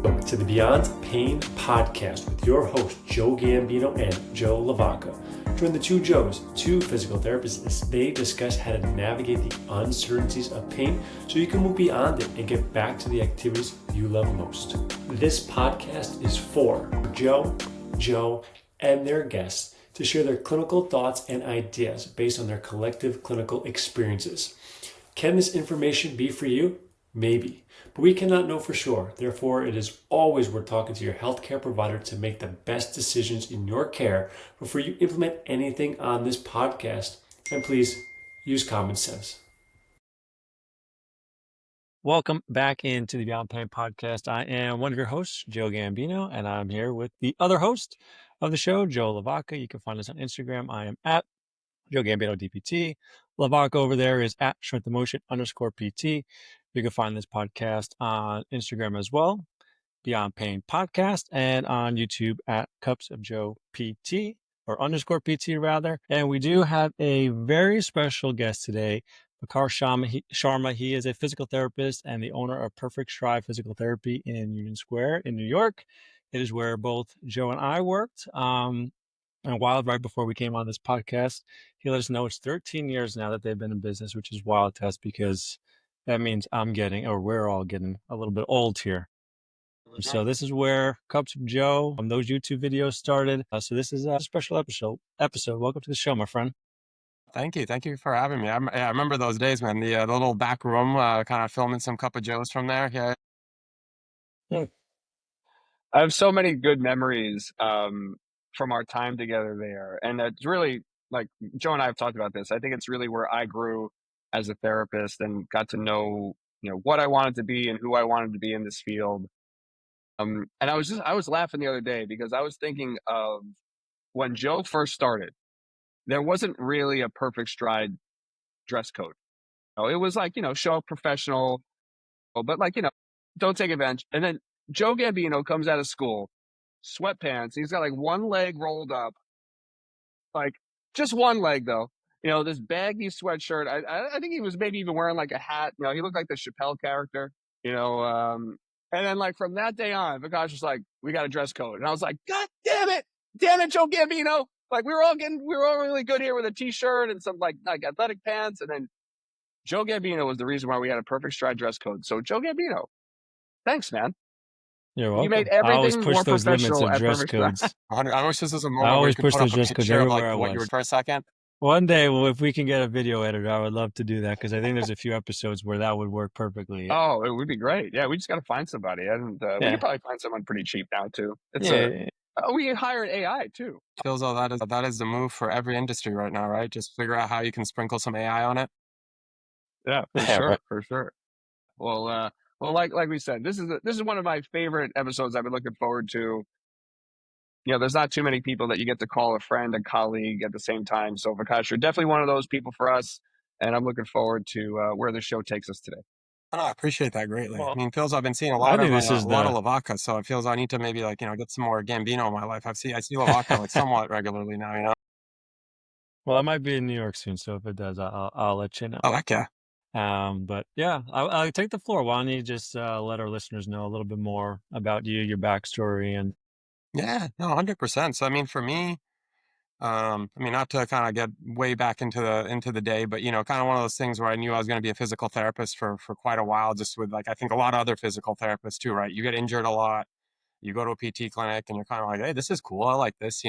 Welcome to the Beyond Pain podcast with your host, Joe Gambino and Joe LaVacca. Join the two Joes, two physical therapists, as they discuss how to navigate the uncertainties of pain so you can move beyond it and get back to the activities you love most. This podcast is for Joe, and their guests to share their clinical thoughts and ideas based on their collective clinical experiences. Can this information be for you? Maybe, but we cannot know for sure. Therefore, it is always worth talking to your healthcare provider to make the best decisions in your care before you implement anything on this podcast. And please use common sense. Welcome back into the Beyond Pain podcast. I am one of your hosts, Joe Gambino, and I'm here with the other host of the show, Joe LaVacca. You can find us on Instagram. I am at Joe Gambino DPT. LaVacca over there is at strengthofmotion_PT. You can find this podcast on Instagram as well, Beyond Pain Podcast, and on YouTube at Cups of Joe PT, or _PT rather. And we do have a very special guest today, Vikash Sharma. He is a physical therapist and the owner of Perfect Stride Physical Therapy in Union Square in New York. It is where both Joe and I worked. And wild, right before we came on this podcast, he let us know it's 13 years now that they've been in business, which is wild to us because that means we're all getting a little bit old here. So this is where Cups of Joe, those YouTube videos started. So this is a special episode. Welcome to the show, my friend. Thank you for having me. I remember those days, man. The little back room, kind of filming some Cup of Joes from there. Yeah. I have so many good memories from our time together there. And it's really, like, Joe and I have talked about this. I think it's really where I grew as a therapist and got to know, what I wanted to be and who I wanted to be in this field. And I was laughing the other day because I was thinking of when Joe first started, there wasn't really a Perfect Stride dress code. It was like, show up professional, but like, don't take advantage. And then Joe Gambino comes out of school, sweatpants. He's got like one leg rolled up, like just one leg though. This baggy sweatshirt. I think he was maybe even wearing like a hat. He looked like the Chappelle character. And then like from that day on, Vikash was like, "We got a dress code," and I was like, "God damn it, Joe Gambino!" Like we were all really good here with a t-shirt and some like athletic pants, and then Joe Gambino was the reason why we had a Perfect Stride dress code. So Joe Gambino, thanks, man. You're welcome. You made I always everything push more those limits professional of at dress Perfect Stride. codes. I wish this was a I moment where always you could push put those up a dress codes picture of everywhere I like what you were was. for a second. One day, if we can get a video editor, I would love to do that because I think there's a few episodes where that would work perfectly. Oh, it would be great. Yeah, we just got to find somebody, and we Yeah. could probably find someone pretty cheap now too. Yeah. We hired AI too. Feels that is the move for every industry right now, right? Just figure out how you can sprinkle some AI on it. Yeah, Yeah, right. for sure. Well, like we said, this is one of my favorite episodes. I've been looking forward to. There's not too many people that you get to call a friend and colleague at the same time. So Vikash, you're definitely one of those people for us, and I'm looking forward to where the show takes us today. Oh, I appreciate that greatly. Well, I mean, feels I've been seeing a I lot think of this is a lot of LaVacca, so it feels I need to maybe get some more Gambino in my life. I see LaVacca like somewhat regularly now. Well, I might be in New York soon, so if it does, I'll let you know. Oh, heck yeah. But yeah, I'll take the floor. Why don't you just let our listeners know a little bit more about you, your backstory, and Yeah, no, 100%. So I mean, for me, not to kind of get way back into the day, but kind of one of those things where I knew I was going to be a physical therapist for quite a while, just with like I think a lot of other physical therapists too, right? You get injured a lot, you go to a PT clinic, and you're kind of like, hey, this is cool, I like this.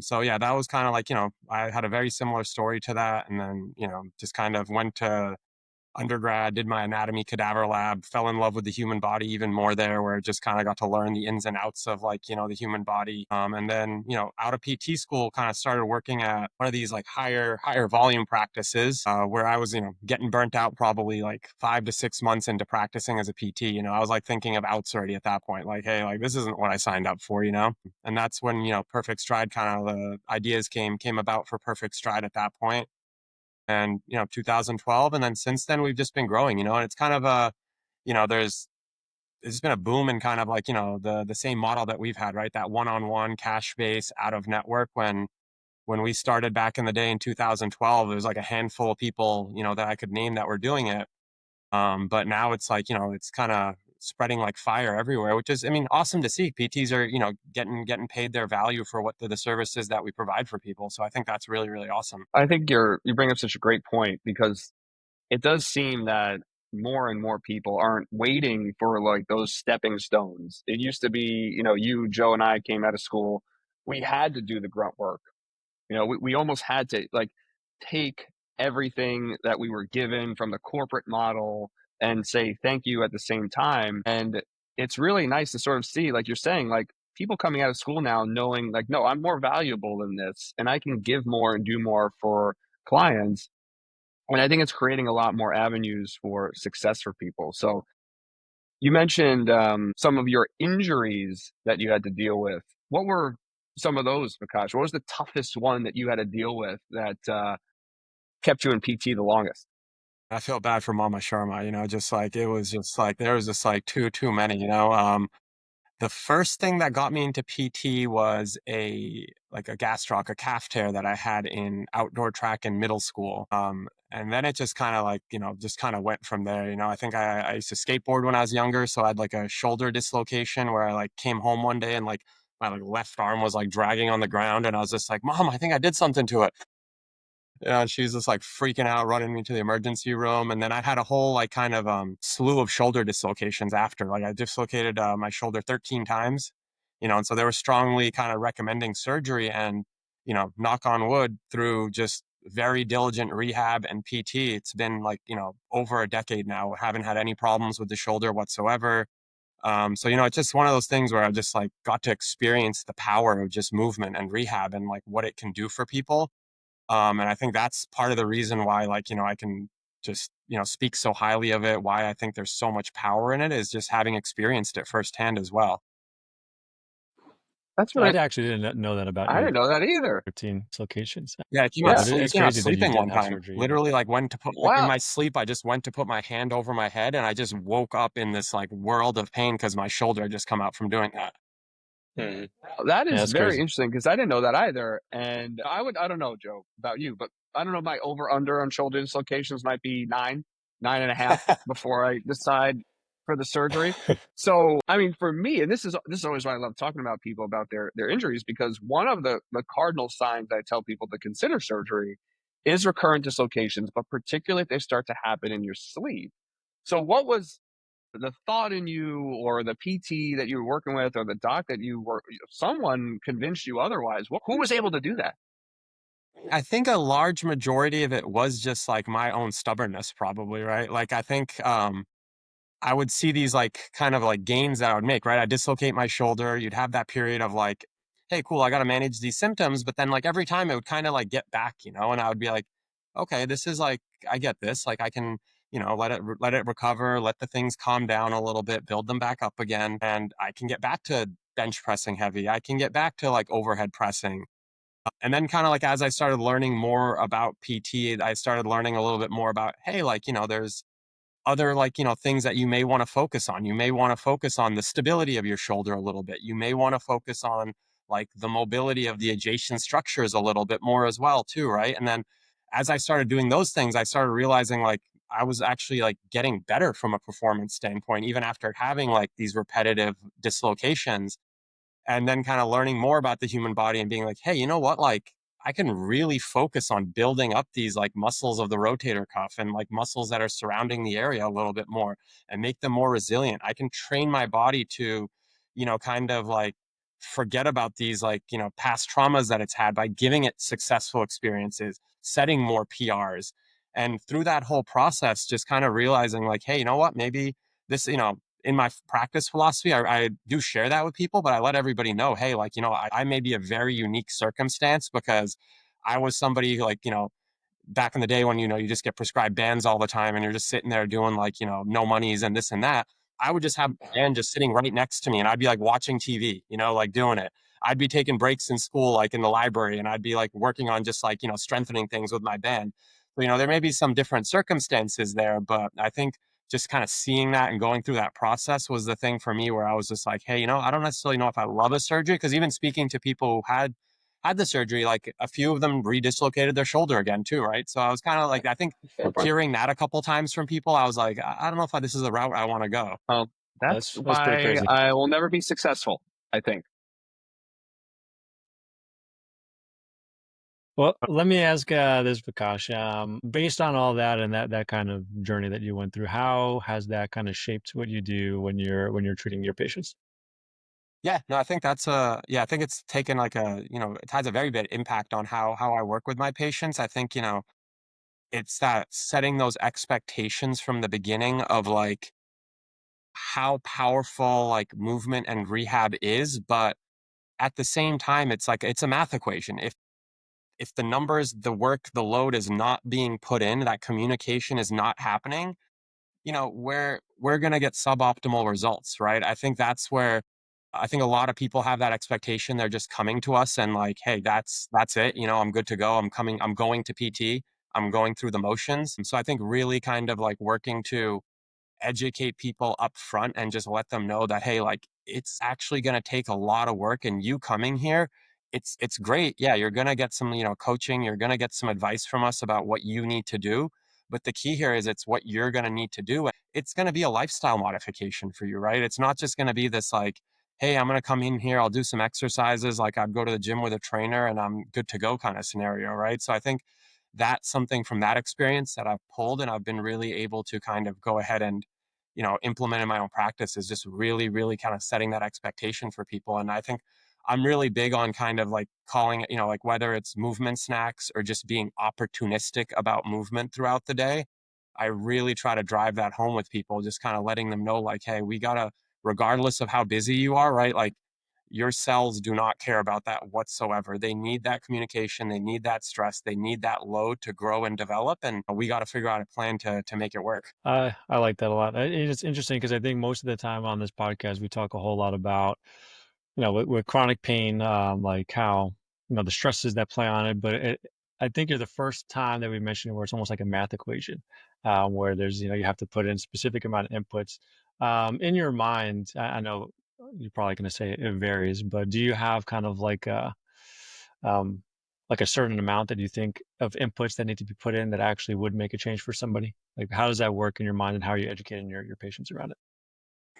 So yeah, that was kind of like I had a very similar story to that, and then just kind of went to undergrad, did my anatomy cadaver lab, fell in love with the human body even more there, where I just kind of got to learn the ins and outs of the human body. And then, out of PT school, kind of started working at one of these like higher volume practices, where I was, getting burnt out probably like 5 to 6 months into practicing as a PT. I was like thinking of outs already at that point, like, hey, like this isn't what I signed up for. And that's when, Perfect Stride, kind of the ideas came about for Perfect Stride at that point. And 2012, and then since then we've just been growing, and it's kind of there's been a boom in kind of like the same model that we've had, right? That one-on-one cash base out of network. When we started back in the day in 2012, there's like a handful of people that I could name that were doing it, but now it's like it's kind of spreading like fire everywhere, which is, I mean, awesome to see. PTs are, getting paid their value for what the services that we provide for people. So I think that's really, really awesome. I think you bring up such a great point because it does seem that more and more people aren't waiting for like those stepping stones. It used to be, you, Joe, and I came out of school. We had to do the grunt work. We almost had to like take everything that we were given from the corporate model and say thank you at the same time. And it's really nice to sort of see, like you're saying, like people coming out of school now knowing, like, no, I'm more valuable than this and I can give more and do more for clients. And I think it's creating a lot more avenues for success for people. So you mentioned some of your injuries that you had to deal with. What were some of those, Vikash? What was the toughest one that you had to deal with that kept you in PT the longest? I felt bad for Mama Sharma, just like it was just like there was just like too many. The first thing that got me into PT was a gastroc, a calf tear that I had in outdoor track in middle school. And then it just kind of like, just kind of went from there. I think I used to skateboard when I was younger. So I had like a shoulder dislocation where I like came home one day and like my like left arm was like dragging on the ground. And I was just like, Mom, I think I did something to it. Yeah, she's just like freaking out, running me to the emergency room. And then I had a whole like kind of slew of shoulder dislocations after. Like I dislocated my shoulder 13 times, and so they were strongly kind of recommending surgery. And, knock on wood, through just very diligent rehab and PT, it's been like, over a decade now. I haven't had any problems with the shoulder whatsoever. So, it's just one of those things where I just like got to experience the power of just movement and rehab and like what it can do for people. And I think that's part of the reason why, like, I can just, speak so highly of it. Why I think there's so much power in it is just having experienced it firsthand as well. That's I really, actually didn't know that about I your didn't know that either. 13 locations. Yeah, Yeah. it It's came out crazy that you sleeping didn't one have time. surgery, but Literally, like, went to put, like, in Wow. my sleep, I just went to put my hand over my head and I just woke up in this, like, world of pain because my shoulder had just come out from doing that. Mhm. That Yeah, is that's very crazy. interesting because I didn't know that either. And I don't know, Joe, about you, but I don't know, my over under on shoulder dislocations might be 9.5 before I decide for the surgery. So, I mean, for me, and this is always why I love talking about people about their injuries, because one of the cardinal signs I tell people to consider surgery is recurrent dislocations, but particularly if they start to happen in your sleep. So, what was the thought in you, or the PT that you were working with, or the doc that you were, someone convinced you otherwise? Who was able to do that? I think a large majority of it was just, like, my own stubbornness probably, right? Like, I think, I would see these like kind of like gains that I would make, right? I dislocate my shoulder. You'd have that period of like, hey, cool, I got to manage these symptoms. But then like every time it would kind of like get back, and I would be like, okay, this is like, I get this. Like I can, let it recover, let the things calm down a little bit, build them back up again. And I can get back to bench pressing heavy. I can get back to like overhead pressing. And then kind of like as I started learning more about PT, I started learning a little bit more about, hey, like, there's other like things that you may want to focus on. You may want to focus on the stability of your shoulder a little bit. You may want to focus on like the mobility of the adjacent structures a little bit more as well too, right? And then as I started doing those things, I started realizing like I was actually like getting better from a performance standpoint even after having like these repetitive dislocations, and then kind of learning more about the human body and being like, hey, you know what? Like, I can really focus on building up these like muscles of the rotator cuff and like muscles that are surrounding the area a little bit more and make them more resilient. I can train my body to, kind of like forget about these like, past traumas that it's had by giving it successful experiences, setting more PRs. And through that whole process, just kind of realizing like, hey, you know what? Maybe this, in my practice philosophy, I do share that with people, but I let everybody know, hey, like, I may be a very unique circumstance because I was somebody who, like, back in the day when, you just get prescribed bands all the time and you're just sitting there doing like, no monies and this and that. I would just have a band just sitting right next to me and I'd be like watching TV, like doing it. I'd be taking breaks in school, like in the library, and I'd be like working on just like, strengthening things with my band. So, there may be some different circumstances there, but I think just kind of seeing that and going through that process was the thing for me where I was just like, hey, I don't necessarily know if I love a surgery, because even speaking to people who had the surgery, like a few of them redislocated their shoulder again too, right? So I was kind of like, I think Fair point. hearing that a couple times from people, I was like, I don't know if this is the route I want to go. Well, That's That's pretty why crazy. I will never be successful, I think. Well, let me ask this, Vikash. Based on all that and that kind of journey that you went through, how has that kind of shaped what you do when you're treating your patients? Yeah, no, I think that's yeah, I think it's taken like it has a very big impact on how I work with my patients. I think, it's that setting those expectations from the beginning of like how powerful like movement and rehab is, but at the same time, it's like it's a math equation. If the numbers, the work, the load is not being put in, that communication is not happening, we're going to get suboptimal results, right? I think that's where I think a lot of people have that expectation. They're just coming to us and like, hey, that's it. I'm good to go. I'm going to PT. I'm going through the motions. So I think really kind of like working to educate people up front and just let them know that, hey, like it's actually going to take a lot of work, and you coming here, it's great. Yeah, you're going to get some, coaching, you're going to get some advice from us about what you need to do, but the key here is it's what you're going to need to do. It's going to be a lifestyle modification for you, right? It's not just going to be this like, hey, I'm going to come in here, I'll do some exercises like I'd go to the gym with a trainer and I'm good to go kind of scenario, right? So I think that's something from that experience that I've pulled and I've been really able to kind of go ahead and implement in my own practice, is just really, really kind of setting that expectation for people. And I think I'm really big on kind of like calling it, like whether it's movement snacks or just being opportunistic about movement throughout the day. I really try to drive that home with people, just kind of letting them know, like, hey, we gotta, regardless of how busy you are, right? Like your cells do not care about that whatsoever. They need that communication, they need that stress, they need that load to grow and develop. And we got to figure out a plan to make it work. I like that a lot. It's interesting because I think most of the time on this podcast we talk a whole lot about, with chronic pain, like how the stresses that play on it. But I think you're the first time that we mentioned it where it's almost like a math equation, where there's you have to put in specific amount of inputs. In your mind, I know you're probably going to say it varies, but do you have kind of um, like a certain amount that you think of inputs that need to be put in that actually would make a change for somebody? Like, how does that work in your mind, and how are you educating your patients around it?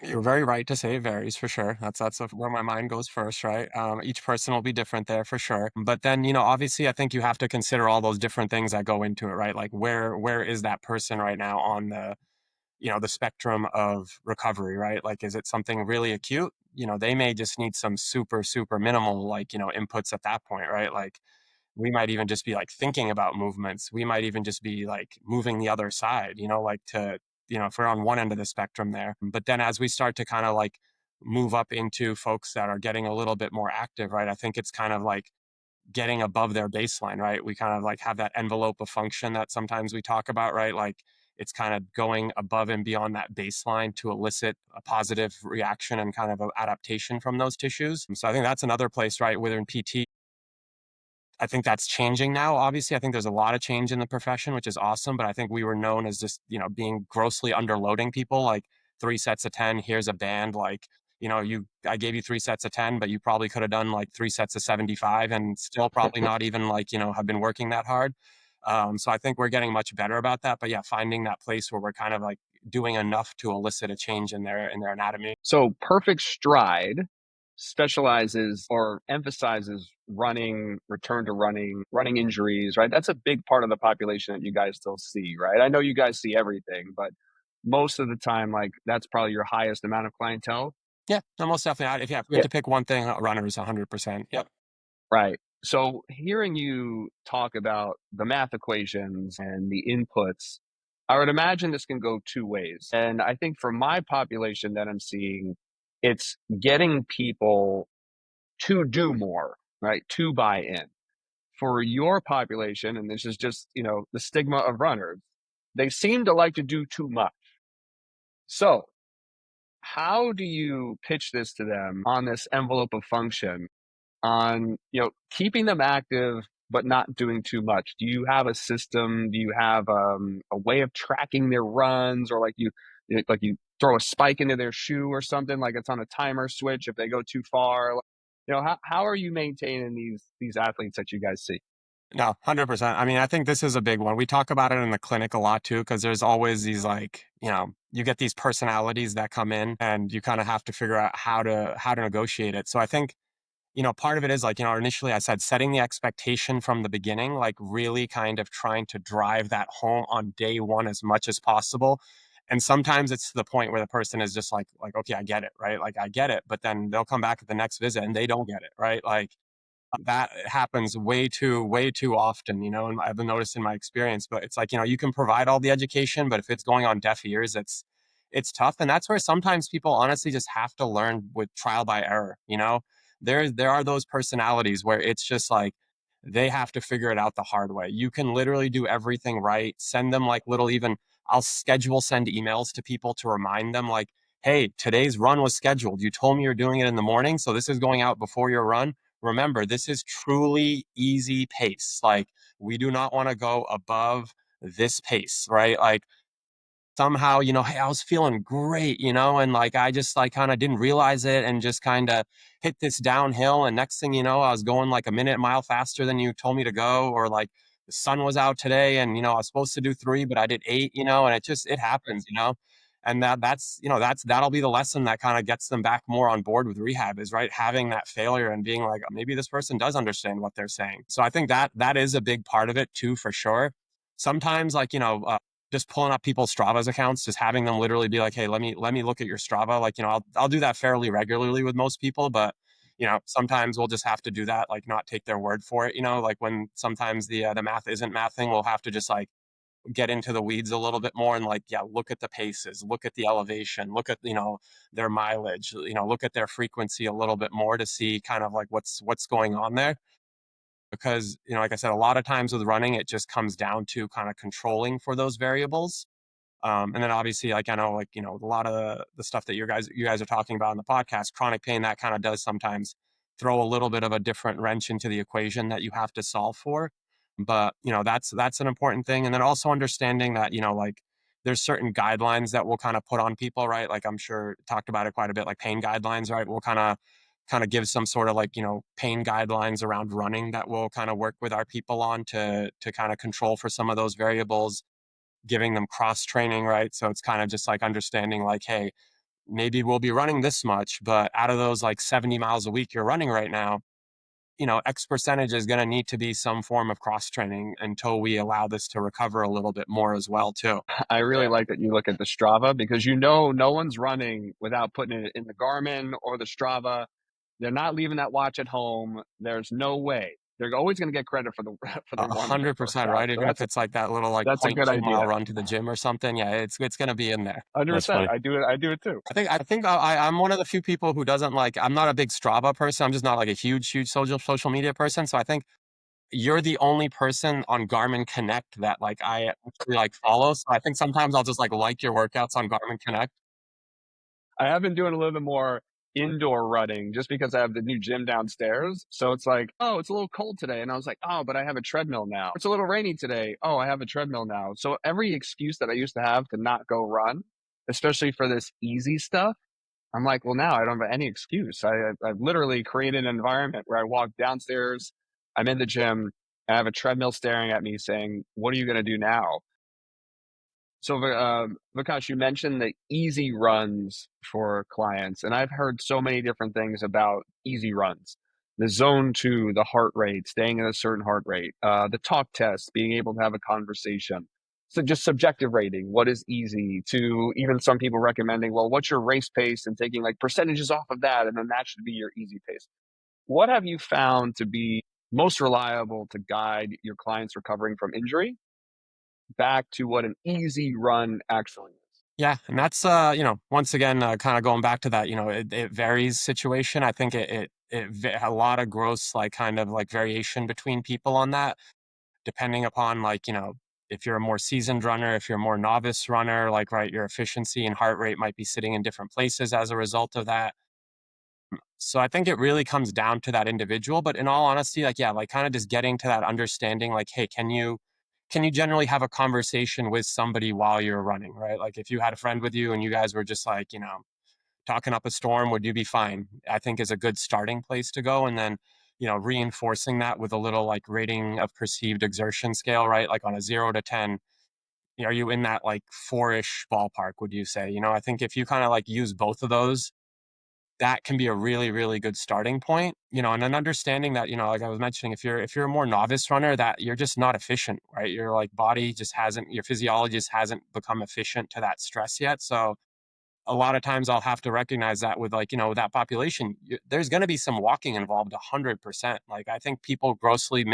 You're very right to say it varies for sure. That's where my mind goes first, right? Each person will be different there for sure. But then, obviously, I think you have to consider all those different things that go into it, right? Like where is that person right now on the spectrum of recovery, right? Like, is it something really acute? They may just need some super, super minimal, like, inputs at that point, right? Like, we might even just be like thinking about movements. We might even just be like moving the other side, like if we're on one end of the spectrum there. But then as we start to kind of like move up into folks that are getting a little bit more active, right? I think it's kind of like getting above their baseline, right? We kind of like have that envelope of function that sometimes we talk about, right? Like it's kind of going above and beyond that baseline to elicit a positive reaction and kind of an adaptation from those tissues. So I think that's another place, right, within PT. I think that's changing now. Obviously, I think there's a lot of change in the profession, which is awesome. But I think we were known as just, being grossly underloading people, like 3 sets of 10, here's a band. Like, I gave you 3 sets of 10, but you probably could have done like 3 sets of 75 and still probably not even like, have been working that hard. So I think we're getting much better about that. But yeah, finding that place where we're kind of like doing enough to elicit a change in their anatomy. So Perfect Stride specializes or emphasizes running, return to running, running injuries, right? That's a big part of the population that you guys still see, right? I know you guys see everything, but most of the time, like that's probably your highest amount of clientele. Yeah, no, most definitely. If we had Yeah. to pick one thing, runners, 100%. Yep. Right. So hearing you talk about the math equations and the inputs, I would imagine this can go two ways. And I think for my population that I'm seeing, it's getting people to do more, right? To buy in. For your population, and this is just, the stigma of runners, they seem to like to do too much. So, how do you pitch this to them on this envelope of function on, keeping them active but not doing too much? Do you have a system? Do you have a way of tracking their runs, or like you throw a spike into their shoe or something, like it's on a timer switch if they go too far? How are you maintaining these athletes that you guys see? No, 100%. I mean, I think this is a big one. We talk about it in the clinic a lot too, because there's always these like, you get these personalities that come in and you kind of have to figure out how to negotiate it. So I think, part of it is like, initially I said setting the expectation from the beginning, like really kind of trying to drive that home on day one as much as possible. And sometimes it's to the point where the person is just like, okay, I get it, right? Like I get it, but then they'll come back at the next visit and they don't get it, right? Like that happens way too often, and I've noticed in my experience. But it's like, you can provide all the education, but if it's going on deaf ears, it's tough. And that's where sometimes people honestly just have to learn with trial by error. There are those personalities where it's just like they have to figure it out the hard way. You can literally do everything right, send them like little even I'll send emails to people to remind them like, hey, today's run was scheduled. You told me you're doing it in the morning, so this is going out before your run. Remember, this is truly easy pace. Like, we do not want to go above this pace, right? Like, somehow, hey, I was feeling great, and like I just like kind of didn't realize it and just kind of hit this downhill. And next thing you know, I was going like a minute mile faster than you told me to go, or like the sun was out today and I was supposed to do 3, but I did 8, and it happens. And that'll be the lesson that kind of gets them back more on board with rehab is right having that failure and being like maybe this person does understand what they're saying. So I think that is a big part of it too, for sure. Sometimes like just pulling up people's Strava's accounts, just having them literally be like, "Hey, let me look at your Strava." Like, I'll do that fairly regularly with most people, but sometimes we'll just have to do that, like not take their word for it. Like when sometimes the math isn't mathing, we'll have to just like get into the weeds a little bit more and like, yeah, look at the paces, look at the elevation, look at their mileage, look at their frequency a little bit more to see kind of like what's going on there. Because like I said, a lot of times with running, it just comes down to kind of controlling for those variables. And then obviously, like I know, like a lot of the stuff that you guys are talking about in the podcast, chronic pain that kind of does sometimes throw a little bit of a different wrench into the equation that you have to solve for. But that's an important thing. And then also understanding that like there's certain guidelines that we'll kind of put on people, right? Like I'm sure talked about it quite a bit, like pain guidelines, right? We'll kind of give some sort of like pain guidelines around running that we'll kind of work with our people on to kind of control for some of those variables, giving them cross training, right? So it's kind of just like understanding like, hey, maybe we'll be running this much, but out of those like 70 miles a week you're running right now, X percentage is going to need to be some form of cross training until we allow this to recover a little bit more as well, too. I really Yeah. like that you look at the Strava because no one's running without putting it in the Garmin or the Strava. They're not leaving that watch at home. There's no way. They're always going to get credit for the for the A run that they've 100%, out. right? So Even if it's like that little like that's a point good 2 mile idea. run to the gym or something. Yeah, it's going to be in there. That's 100%. funny. I do it too. I think I'm one of the few people who doesn't like. I'm not a big Strava person. I'm just not like a huge social media person. So I think you're the only person on Garmin Connect that like I actually like follow. So I think sometimes I'll just like your workouts on Garmin Connect. I have been doing a little bit more indoor running just because I have the new gym downstairs. So it's like, oh, it's a little cold today. And I was like, oh, but I have a treadmill now. It's a little rainy today. Oh, I have a treadmill now. So every excuse that I used to have to not go run, especially for this easy stuff, I'm like, well, now I don't have any excuse. I've literally created an environment where I walk downstairs, I'm in the gym, I have a treadmill staring at me saying, what are you going to do now? So, Vikash, you mentioned the easy runs for clients, and I've heard so many different things about easy runs. The zone two, the heart rate, staying at a certain heart rate, the talk test, being able to have a conversation. So just subjective rating, what is easy, to even some people recommending, well, what's your race pace and taking like percentages off of that, and then that should be your easy pace. What have you found to be most reliable to guide your clients recovering from injury back to what an easy run actually is? Yeah, and that's once again kind of going back to that, it varies situation. I think a lot of gross like kind of like variation between people on that, depending upon like if you're a more seasoned runner, if you're a more novice runner, like right, your efficiency and heart rate might be sitting in different places as a result of that. So I think it really comes down to that individual. But in all honesty, like, yeah, like kind of just getting to that understanding, like, hey, can you generally have a conversation with somebody while you're running, right? Like if you had a friend with you and you guys were just like, talking up a storm, would you be fine? I think is a good starting place to go. And then reinforcing that with a little like rating of perceived exertion scale, right? Like on a 0 to 10, are you in that like 4-ish ballpark, would you say? I think if you kind of like use both of those, that can be a really, really good starting point, and then understanding that, like I was mentioning, if you're a more novice runner, that you're just not efficient, right? Your like body just hasn't, your physiology just hasn't become efficient to that stress yet. So a lot of times I'll have to recognize that with like, that population, there's going to be some walking involved 100%. Like I think people grossly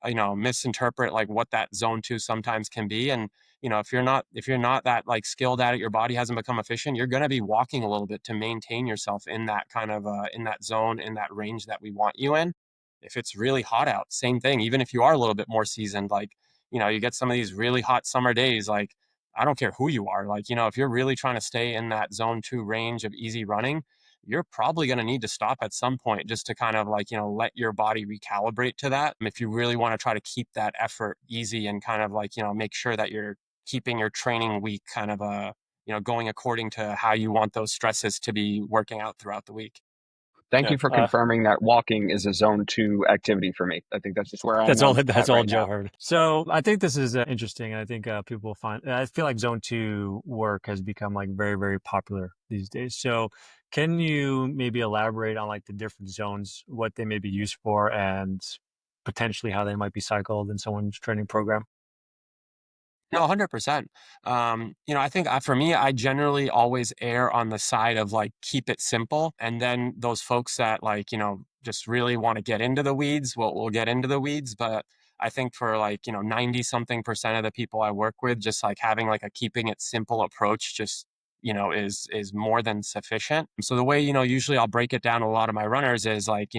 misinterpret like what that zone 2 sometimes can be. And if you're not that like skilled at it, your body hasn't become efficient, you're going to be walking a little bit to maintain yourself in that kind of in that zone, in that range that we want you in. If it's really hot out, same thing. Even if you are a little bit more seasoned, like you get some of these really hot summer days, like I don't care who you are, like if you're really trying to stay in that zone 2 range of easy running, you're probably going to need to stop at some point just to kind of like, let your body recalibrate to that. If you really want to try to keep that effort easy and kind of like, make sure that you're keeping your training week kind of, going according to how you want those stresses to be working out throughout the week. Thank Yeah. you for confirming that walking is a zone 2 activity for me. I think that's just where I'm That's at all right Joe now. heard. So I think this is interesting. And I think people will find, I feel like zone 2 work has become like very, very popular these days. So can you maybe elaborate on like the different zones, what they may be used for, and potentially how they might be cycled in someone's training program? No, 100%. I think for me, I generally always err on the side of like keep it simple. And then those folks that like, just really want to get into the weeds, will get into the weeds. But I think for like, 90 something percent of the people I work with, just like having like a keeping it simple approach just, is more than sufficient. So the way, usually I'll break it down to a lot of my runners is like,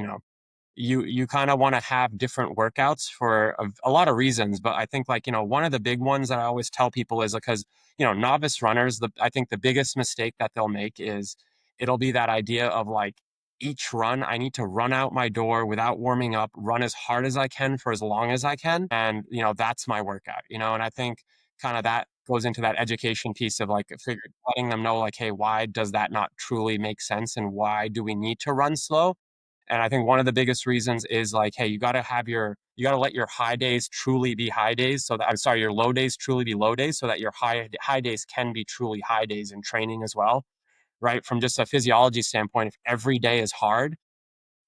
you kind of want to have different workouts for a lot of reasons, but I think like one of the big ones that I always tell people is because novice runners, I think the biggest mistake that they'll make is it'll be that idea of like each run I need to run out my door without warming up, run as hard as I can for as long as I can, and that's my workout. And I think kind of that goes into that education piece of like letting them know like, hey, why does that not truly make sense, and why do we need to run slow? And I think one of the biggest reasons is like, hey, you got to let your high days truly be high days. So that, I'm sorry, your low days truly be low days, so that your high days can be truly high days in training as well, right? From just a physiology standpoint, if every day is hard,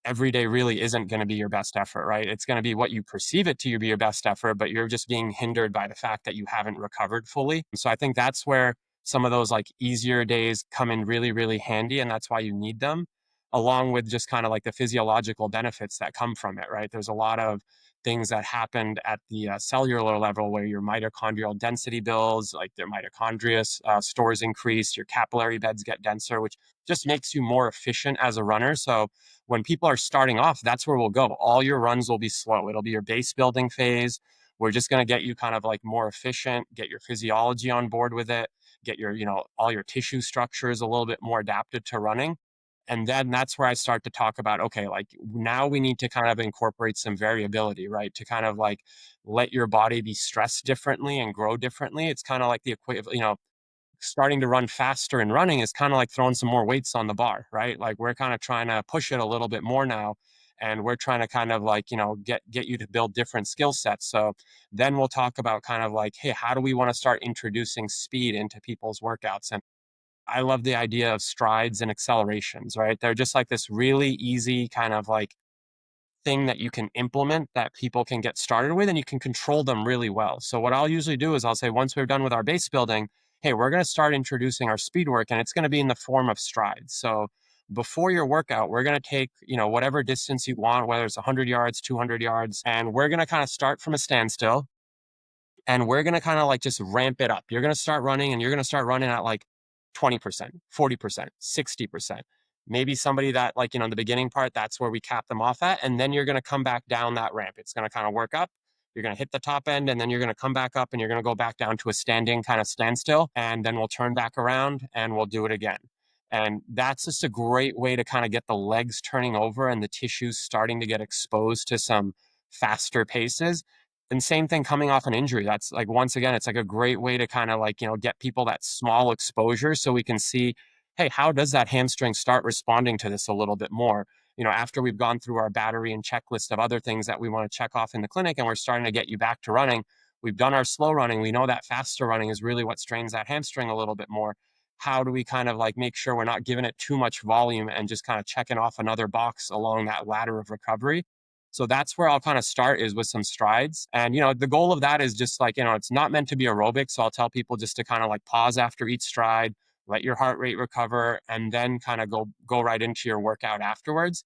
every day really isn't going to be your best effort, right? It's going to be what you perceive it to be your best effort, but you're just being hindered by the fact that you haven't recovered fully. So I think that's where some of those like easier days come in really, really handy. And that's why you need them, along with just kind of like the physiological benefits that come from it, right? There's a lot of things that happened at the cellular level where your mitochondrial density builds, like their mitochondria stores increase, your capillary beds get denser, which just makes you more efficient as a runner. So when people are starting off, that's where we'll go. All your runs will be slow. It'll be your base building phase. We're just going to get you kind of like more efficient, get your physiology on board with it, get your, all your tissue structures a little bit more adapted to running. And then that's where I start to talk about, okay, like now we need to kind of incorporate some variability, right? To kind of like let your body be stressed differently and grow differently. It's kind of like the equivalent, starting to run faster and running is kind of like throwing some more weights on the bar, right? Like we're kind of trying to push it a little bit more now. And we're trying to kind of like, get you to build different skill sets. So then we'll talk about kind of like, hey, how do we want to start introducing speed into people's workouts? And I love the idea of strides and accelerations, right? They're just like this really easy kind of like thing that you can implement that people can get started with, and you can control them really well. So what I'll usually do is I'll say, once we're done with our base building, hey, we're going to start introducing our speed work, and it's going to be in the form of strides. So before your workout, we're going to take, whatever distance you want, whether it's 100 yards, 200 yards, and we're going to kind of start from a standstill, and we're going to kind of like just ramp it up. You're going to start running, and you're going to start running at like 20%, 40%, 60%. Maybe somebody that like, the beginning part, that's where we cap them off at. And then you're going to come back down that ramp. It's going to kind of work up. You're going to hit the top end, and then you're going to come back up, and you're going to go back down to a standing kind of standstill. And then we'll turn back around and we'll do it again. And that's just a great way to kind of get the legs turning over and the tissues starting to get exposed to some faster paces. And same thing coming off an injury. That's like, once again, it's like a great way to kind of like, get people that small exposure so we can see, hey, how does that hamstring start responding to this a little bit more? after we've gone through our battery and checklist of other things that we want to check off in the clinic and we're starting to get you back to running, we've done our slow running. We know that faster running is really what strains that hamstring a little bit more. How do we kind of like make sure we're not giving it too much volume and just kind of checking off another box along that ladder of recovery? So that's where I'll kind of start, is with some strides. And, the goal of that is just like, it's not meant to be aerobic. So I'll tell people just to kind of like pause after each stride, let your heart rate recover, and then kind of go right into your workout afterwards.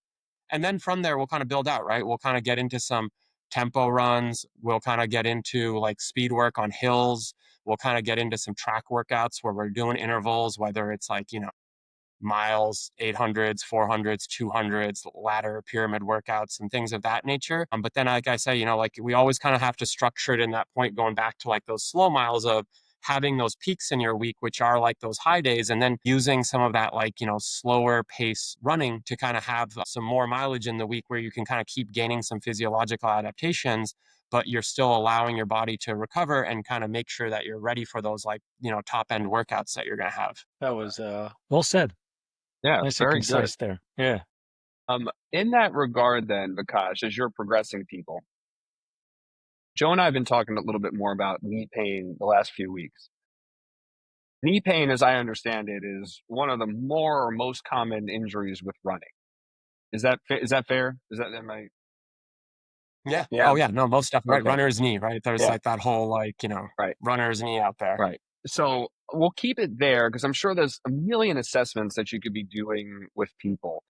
And then from there, we'll kind of build out, right? We'll kind of get into some tempo runs. We'll kind of get into like speed work on hills. We'll kind of get into some track workouts where we're doing intervals, whether it's like, miles, 800s, 400s, 200s, ladder, pyramid workouts, and things of that nature. But then, like I say, like we always kind of have to structure it in that point, going back to like those slow miles of having those peaks in your week, which are like those high days, and then using some of that like, slower pace running to kind of have some more mileage in the week where you can kind of keep gaining some physiological adaptations, but you're still allowing your body to recover and kind of make sure that you're ready for those like, top end workouts that you're going to have. That was well said. Yeah, Nice and very good. concise there. Yeah. In that regard, then, Vikash, as you're progressing people, Joe and I have been talking a little bit more about knee pain the last few weeks. Knee pain, as I understand it, is one of the more or most common injuries with running. Is that fair? Am I? Yeah. Yeah. Oh, yeah. No, most definitely. Right. Okay. Runner's knee, right? There's Yeah. like that whole, like, Right. runner's knee out there. Right. So we'll keep it there because I'm sure there's a million assessments that you could be doing with people.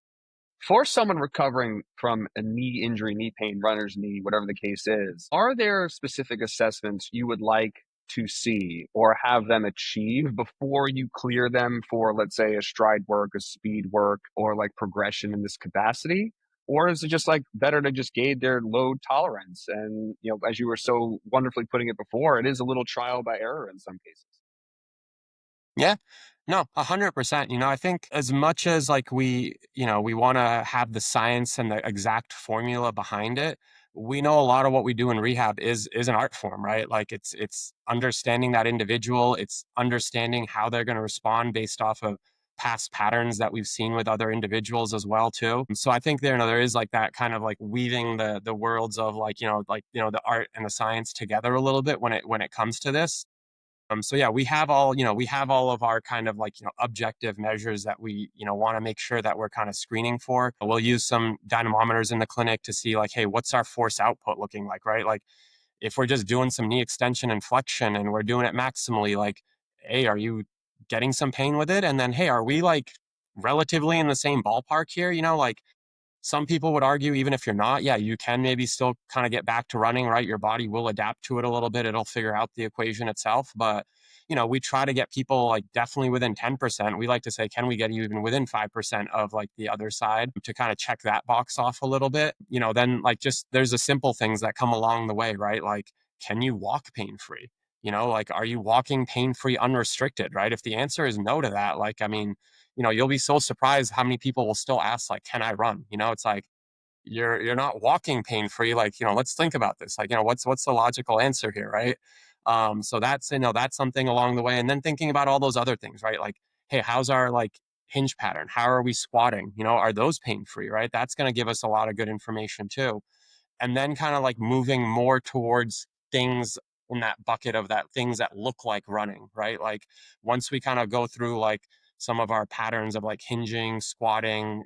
For someone recovering from a knee injury, knee pain, runner's knee, whatever the case is, are there specific assessments you would like to see or have them achieve before you clear them for, let's say, a stride work, a speed work, or like progression in this capacity? Or is it just like better to just gauge their load tolerance? And, as you were so wonderfully putting it before, it is a little trial by error in some cases. Yeah. No, 100%. I think as much as like we want to have the science and the exact formula behind it, we know a lot of what we do in rehab is an art form, right? Like it's understanding that individual, it's understanding how they're going to respond based off of past patterns that we've seen with other individuals as well too. So I think there is like that kind of like weaving the worlds of like, the art and the science together a little bit when it comes to this. So yeah, we have all of our kind of like, objective measures that we, want to make sure that we're kind of screening for. We'll use some dynamometers in the clinic to see like, hey, what's our force output looking like, right? Like if we're just doing some knee extension and flexion and we're doing it maximally, like, hey, are you getting some pain with it? And then, hey, are we like relatively in the same ballpark here? Like some people would argue, even if you're not, yeah, you can maybe still kind of get back to running, right? Your body will adapt to it a little bit. It'll figure out the equation itself. But, we try to get people like definitely within 10%. We like to say, can we get you even within 5% of like the other side to kind of check that box off a little bit? Then like just there's the simple things that come along the way, right? Like, can you walk pain free? Like, are you walking pain free unrestricted, right? If the answer is no to that, like, I mean, you'll be so surprised how many people will still ask, like, can I run? It's like you're not walking pain free. Like, let's think about this. Like, what's the logical answer here, right? So that's something along the way. And then thinking about all those other things, right? Like, hey, how's our like hinge pattern? How are we squatting? Are those pain free, right? That's going to give us a lot of good information too. And then kind of like moving more towards things in that bucket of that things that look like running, right? Like once we kind of go through like some of our patterns of like hinging, squatting,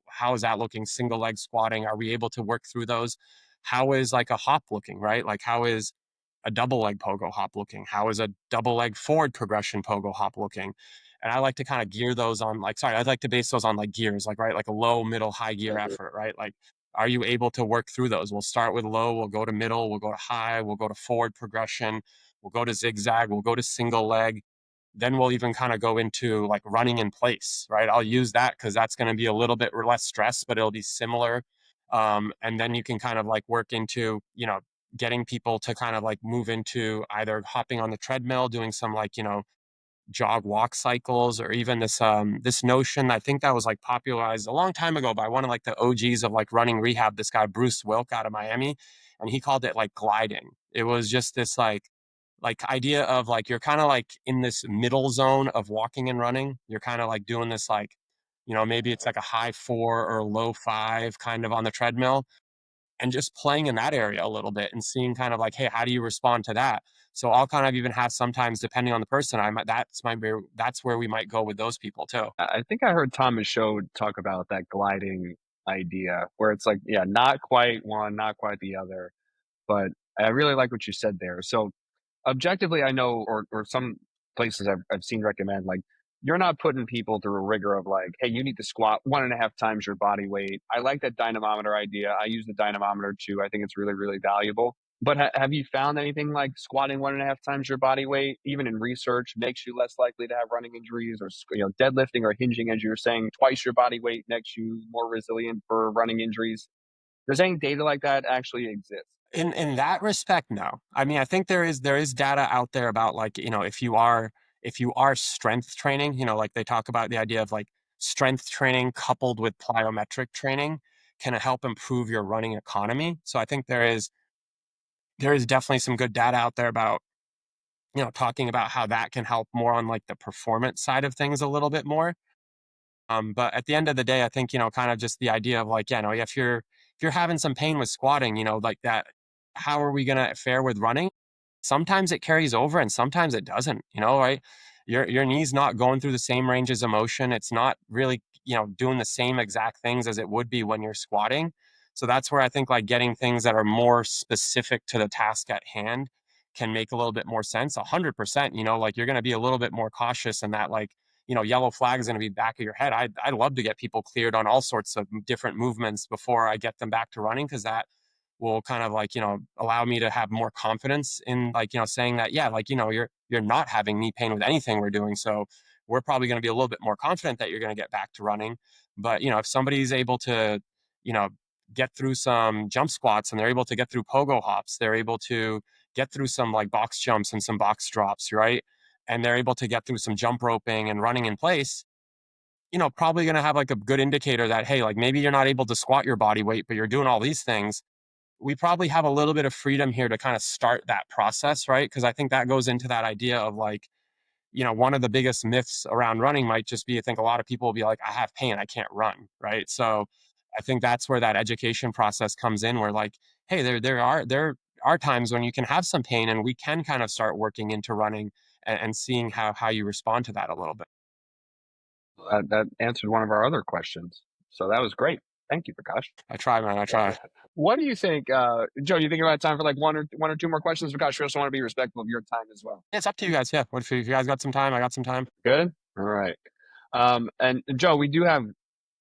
how is that looking? Single leg squatting, are we able to work through those? How is like a hop looking, right? Like how is a double leg pogo hop looking? How is a double leg forward progression pogo hop looking? And I like to kind of gear those on like, sorry, I'd like to base those on like gears, like, right, like a low, middle, high gear Mhm. effort, right? Like, are you able to work through those? We'll start with low, we'll go to middle, we'll go to high, we'll go to forward progression, we'll go to zigzag, we'll go to single leg. Then we'll even kind of go into like running in place, right? I'll use that because that's going to be a little bit less stress, but it'll be similar. And then you can kind of like work into, getting people to kind of like move into either hopping on the treadmill, doing some like, jog walk cycles, or even this notion, I think that was like popularized a long time ago by one of like the OGs of like running rehab, this guy Bruce Wilk out of Miami, and he called it like gliding. It was just this like idea of like you're kind of like in this middle zone of walking and running. You're kind of like doing this like maybe it's like a high 4 or low 5 kind of on the treadmill, and just playing in that area a little bit and seeing kind of like, hey, how do you respond to that? So I'll kind of even have sometimes, depending on the person, that's where we might go with those people too. I think I heard Thomas Show talk about that gliding idea where it's like, yeah, not quite one, not quite the other. But I really like what you said there. So objectively, I know, or some places I've seen recommend, like, you're not putting people through a rigor of like, hey, you need to squat 1.5 times your body weight. I like that dynamometer idea. I use the dynamometer too. I think it's really, really valuable. But have you found anything like squatting 1.5 times your body weight, even in research, makes you less likely to have running injuries, or deadlifting or hinging, as you were saying, twice your body weight makes you more resilient for running injuries? Does any data like that actually exist? In that respect, no. I mean, I think there is data out there about, like, if you are strength training, like they talk about the idea of like strength training coupled with plyometric training can help improve your running economy. So I think there is definitely some good data out there about, talking about how that can help more on like the performance side of things a little bit more. But at the end of the day, I think, kind of just the idea of like, yeah, no, if you're having some pain with squatting, like that, how are we gonna fare with running? Sometimes it carries over and sometimes it doesn't, right? Your knee's not going through the same ranges of motion. It's not really, doing the same exact things as it would be when you're squatting. So that's where I think like getting things that are more specific to the task at hand can make a little bit more sense. 100%, like you're going to be a little bit more cautious, and that, like, yellow flag is going to be back of your head. I'd love to get people cleared on all sorts of different movements before I get them back to running, because that will kind of like, allow me to have more confidence in, like, saying that, yeah, like, you're not having knee pain with anything we're doing. So we're probably going to be a little bit more confident that you're going to get back to running. But, if somebody's able to, you know, get through some jump squats, and they're able to get through pogo hops, they're able to get through some like box jumps and some box drops, right? And they're able to get through some jump roping and running in place, probably going to have like a good indicator that, hey, like maybe you're not able to squat your body weight, but you're doing all these things. We probably have a little bit of freedom here to kind of start that process, right? Because I think that goes into that idea of like, one of the biggest myths around running might just be, I think a lot of people will be like, I have pain, I can't run, right? So I think that's where that education process comes in, where like, hey, there are times when you can have some pain, and we can kind of start working into running, and seeing how you respond to that a little bit. That answered one of our other questions. So that was great. Thank you, Prakash. I try, man, I try. What do you think, Joe? You think about time for like one or two more questions? Prakash, we also want to be respectful of your time as well. It's up to you guys. Yeah, what if you guys got some time? I got some time. Good. All right. And Joe, we do have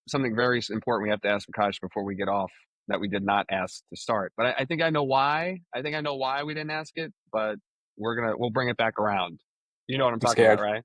something very important we have to ask Prakash before we get off that we did not ask to start. But I think I know why. I think I know why we didn't ask it. But we'll bring it back around. You know what I'm I'm talking about, scared. right?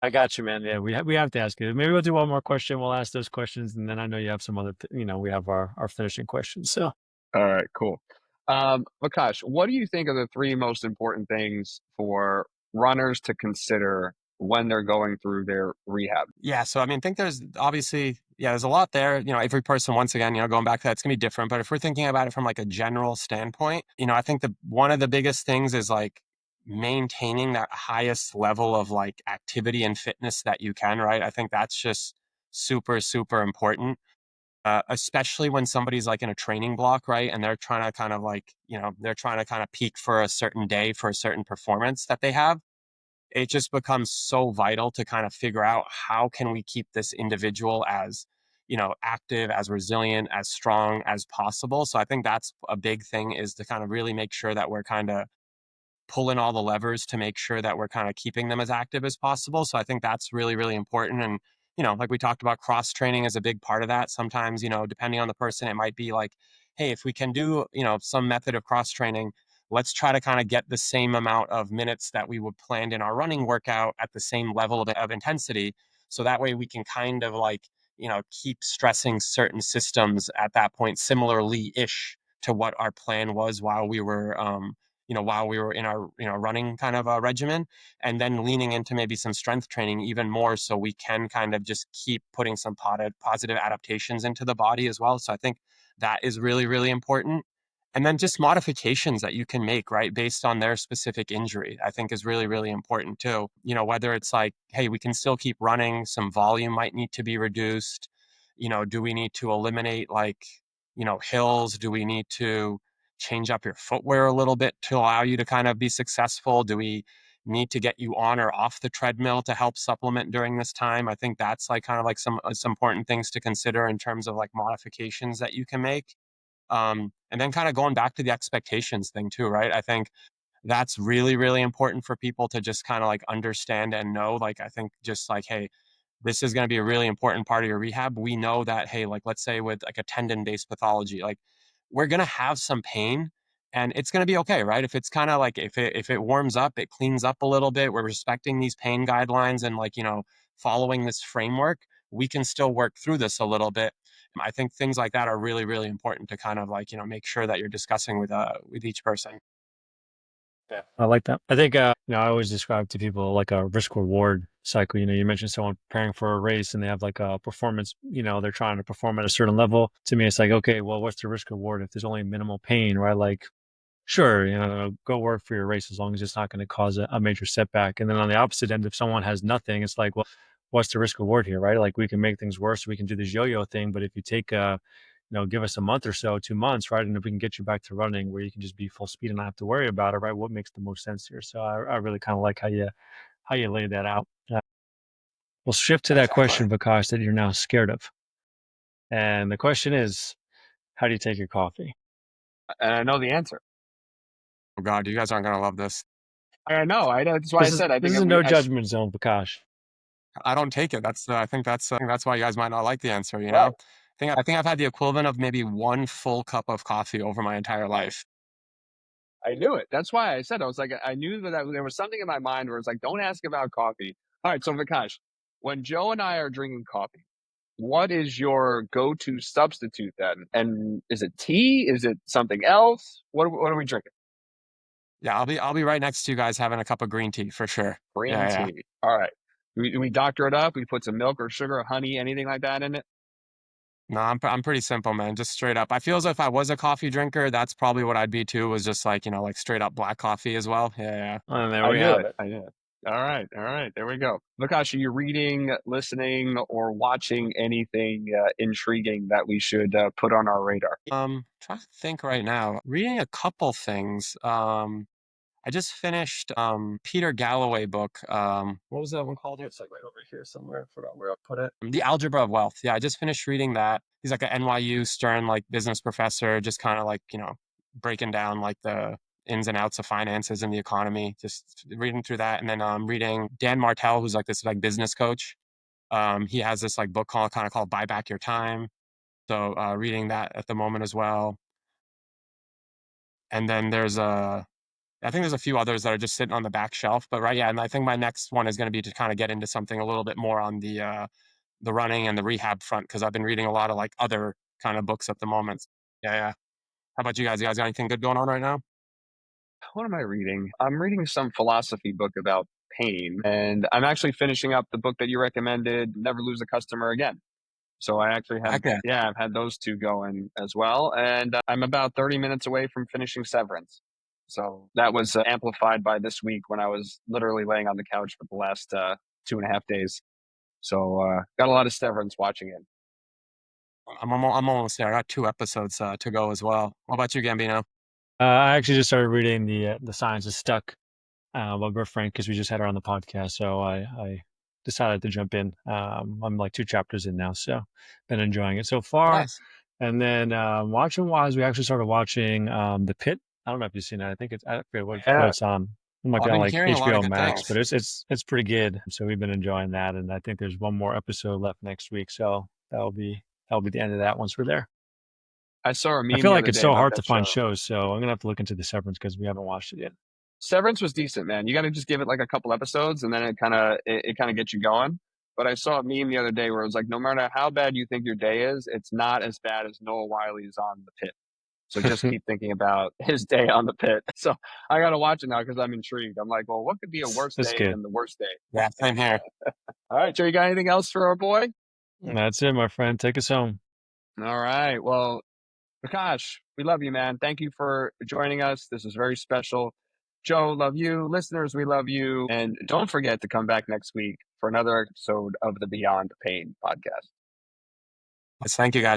I got you, man. Yeah, we have to ask it. Maybe we'll do one more question. We'll ask those questions, and then I know you have some other. We have our finishing questions. So All right, cool. Vikash, what do you think are the three most important things for runners to consider when they're going through their rehab? Yeah, so I mean, I think there's obviously, yeah, there's a lot there. Every person, once again, going back to that, it's gonna be different. But if we're thinking about it from like a general standpoint, I think the one of the biggest things is like maintaining that highest level of like activity and fitness that you can, right? I think that's just super, super important. Especially when somebody's like in a training block, right? And they're trying to kind of like, they're trying to kind of peak for a certain day, for a certain performance that they have. It just becomes so vital to kind of figure out how can we keep this individual as, active, as resilient, as strong as possible. So I think that's a big thing, is to kind of really make sure that we're kind of pulling all the levers to make sure that we're kind of keeping them as active as possible. So I think that's really, really important. And, like we talked about, cross training is a big part of that. Sometimes, depending on the person, it might be like, hey, if we can do, some method of cross training, let's try to kind of get the same amount of minutes that we would planned in our running workout at the same level of intensity. So that way we can kind of like, keep stressing certain systems at that point, similarly ish to what our plan was while we were in our running kind of regimen, and then leaning into maybe some strength training even more, so we can kind of just keep putting some positive adaptations into the body as well. So I think that is really, really important. And then just modifications that you can make, right, based on their specific injury, I think is really, really important too. Whether it's like, hey, we can still keep running, some volume might need to be reduced. Do we need to eliminate like, hills? Do we need to change up your footwear a little bit to allow you to kind of be successful? Do we need to get you on or off the treadmill to help supplement during this time? I think that's like kind of like some important things to consider in terms of like modifications that you can make. And then kind of going back to the expectations thing too, right? I think that's really, really important for people to just kind of like understand and know. Like, I think just like, hey, this is going to be a really important part of your rehab. We know that, hey, like, let's say with like a tendon based pathology, like, we're going to have some pain and it's going to be okay, right? If it's kind of like, if it warms up, it cleans up a little bit, we're respecting these pain guidelines and like, following this framework, we can still work through this a little bit. I think things like that are really, really important to kind of like, make sure that you're discussing with each person. Yeah, I like that. I think, I always describe to people like a risk reward cycle. You mentioned someone preparing for a race and they have like a performance, they're trying to perform at a certain level. To me, it's like, okay, well, what's the risk reward if there's only minimal pain, right? Like, sure, go work for your race as long as it's not going to cause a major setback. And then on the opposite end, if someone has nothing, it's like, well, what's the risk reward here, right? Like we can make things worse. We can do this yo-yo thing, but if you take give us a month or so, 2 months, right? And if we can get you back to running where you can just be full speed and not have to worry about it, right? What makes the most sense here? So I really kind of like how you lay that out. We'll shift to that Exactly. question, Vikash, that you're now scared of. And the question is, how do you take your coffee? And I know the answer. Oh God, you guys aren't going to love this. I know. That's why I This is said I this think is a no judgment zone, Vikash. I don't take it. I think that's why you guys might not like the answer, right. I think I've had the equivalent of maybe one full cup of coffee over my entire life. I knew it. That's why I said I was like I knew that there was something in my mind where it's like don't ask about coffee. All right, so Vikash, when Joe and I are drinking coffee, what is your go-to substitute then? And is it tea? Is it something else? What are we drinking? Yeah, I'll be right next to you guys having a cup of green tea for sure. Green Yeah, yeah. tea. All right. We doctor it up. We put some milk or sugar, or honey, anything like that in it. No, I'm pretty simple, man. Just straight up. I feel as if I was a coffee drinker, that's probably what I'd be too. Was just like like straight up black coffee as well. Yeah, yeah. And there I we knew have it. it. I knew it. All right. All right. There we go. Vikash, are you reading, listening, or watching anything intriguing that we should put on our radar? Trying to think right now. Reading a couple things. I just finished Peter Galloway book. What was that one called? It's like right over here somewhere. I forgot where I put it. The Algebra of Wealth. Yeah, I just finished reading that. He's like an NYU Stern like business professor, just kind of like breaking down like the ins and outs of finances and the economy. Just reading through that, and then reading Dan Martell, who's like this like business coach. He has this like book called Buy Back Your Time. So reading that at the moment as well. And then I think there's a few others that are just sitting on the back shelf, but right, yeah, and I think my next one is going to be to kind of get into something a little bit more on the running and the rehab front because I've been reading a lot of like other kind of books at the moment. Yeah, yeah. How about you guys? You guys got anything good going on right now? What am I reading? I'm reading some philosophy book about pain, and I'm actually finishing up the book that you recommended, Never Lose a Customer Again. So I actually have, Heck yeah. yeah, I've had those two going as well. And I'm about 30 minutes away from finishing Severance. So that was amplified by this week when I was literally laying on the couch for the last 2.5 days. So got a lot of Severance watching it. I'm almost there. I got 2 episodes to go as well. What about you, Gambino? I actually just started reading the Science is Stuck by Bert Frank because we just had her on the podcast. So I decided to jump in. I'm like 2 chapters in now, so been enjoying it so far. Nice. And then watching wise, we actually started watching The Pit. I don't know if you've seen it. I forget what Yeah, it's on. It might be I've on been like hearing a lot of HBO good Max, things. but it's pretty good. So we've been enjoying that, and I think there's one more episode left next week. So that'll be the end of that once we're there. I saw a I meme feel the like other it's day so about hard to that find show. shows, so I'm gonna have to look into the Severance because we haven't watched it yet. Severance was decent, man. You got to just give it like a couple episodes, and then it kind of gets you going. But I saw a meme the other day where it was like, no matter how bad you think your day is, it's not as bad as Noah Wiley's on the pit. So just keep thinking about his day on the pit. So I got to watch it now because I'm intrigued. I'm like, well, what could be a worse That's day good. than the worst day? Yeah, same here. All right, Joe, you got anything else for our boy? That's it, my friend. Take us home. All right. Well, Vikash, we love you, man. Thank you for joining us. This is very special. Joe, love you. Listeners, we love you. And don't forget to come back next week for another episode of the Beyond Pain podcast. Yes, thank you, guys.